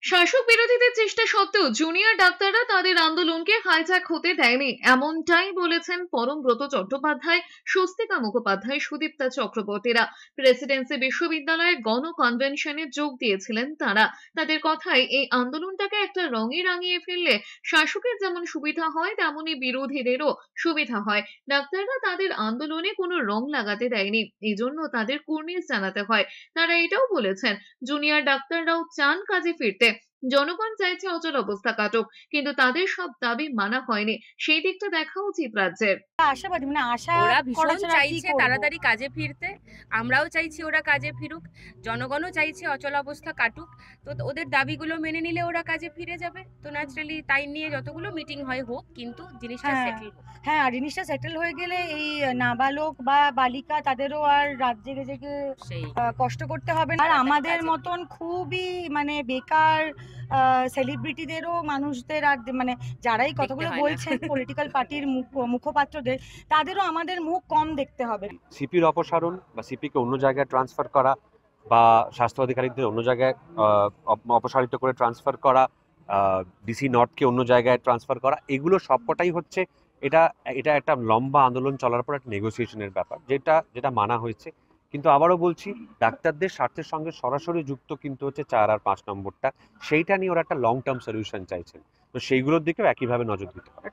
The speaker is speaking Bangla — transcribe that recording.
শাসক বিরোধীদের চেষ্টা সত্ত্বেও জুনিয়র ডাক্তাররা তাদের আন্দোলনকে হাইজ্যাক হতে দেয়নি, এমনটাই বলেছেন পরমব্রত চট্টোপাধ্যায়, স্বস্তিকা মুখোপাধ্যায়, সুদীপ্তা চক্রবর্তীরা। প্রেসিডেন্সি বিশ্ববিদ্যালয়ে গণ কনভেনশনে যোগ দিয়েছিলেন তারা। তাদের কথায় এই আন্দোলনটাকে একটা রঙে রাঙিয়ে ফেললে শাসকের যেমন সুবিধা হয় তেমনি বিরোধীদেরও সুবিধা হয়। ডাক্তাররা তাদের আন্দোলনে কোনো রং লাগাতে দেয়নি, এই জন্য তাদের কুর্নিশ জানাতে হয়। তারা এটাও বলেছেন জুনিয়র ডাক্তাররাও চান কাজে ফিরতে। জনগণ চাইছে অচল অবস্থা কাটুক, কিন্তু তাদের সব দাবি মানা হয়নি, সেই দিকটা দেখা উচিত রাজ্যের। আশাবাদী, মানে আশা ওরা করা ভীষণ ছাড়া কি চাইছে করব? তাড়াতাড়ি কাজে ফিরতে। আমরাও চাইছি ওরা কাজে ফিরুক, জনগণও চাইছে অচল অবস্থা কাটুক। তো ওদের দাবিগুলো মেনে নিলে ওরা কাজে ফিরে যাবে। তো ন্যাচারালি তাই নিয়ে যতগুলো মিটিং হয় হোক, কিন্তু জিনিসটা হ্যাঁ, সেটেল হোক। হ্যাঁ, আর জিনিসটা সেটেল হয়ে গেলে এই নাবালক বা বালিকা তাদেরও আর রাত জেগে জেগে সেই কষ্ট করতে হবে না। আর তাড়াতাড়ি আমাদের কাজে মতন খুবই মানে বেকার সেলিব্রিটিদেরও, মানুষদের আর মানে যারা এই দেখতে কথাগুলো হয় না। বলছেন পলিটিক্যাল পার্টির মুখপাত্রদের, তাদেরও আমাদের মুখ কম দেখতে হবে। সিপির অপসারণ বা সিপিকে অন্য জায়গায় ট্রান্সফার করা বা স্বাস্থ্য আধিকারিকদের অন্য জায়গায় অপসারিত করে ট্রান্সফার করা, ডিসি নর্থকে অন্য জায়গায় ট্রান্সফার করা, এগুলো সবকটাই হচ্ছে এটা এটা একটা লম্বা আন্দোলন চলার পর একটা নেগোসিয়েশনের ব্যাপার, যেটা যেটা মানা হয়েছে। কিন্তু আবারও বলছি, ডাক্তারদের স্বার্থের সঙ্গে সরাসরি যুক্ত কিন্তু হচ্ছে 4 আর 5 নম্বরটা, সেইটা নিয়ে ওরা একটা লং টার্ম সলিউশন চাইছেন। তো সেইগুলোর দিকেও একইভাবে নজর দিতে হবে।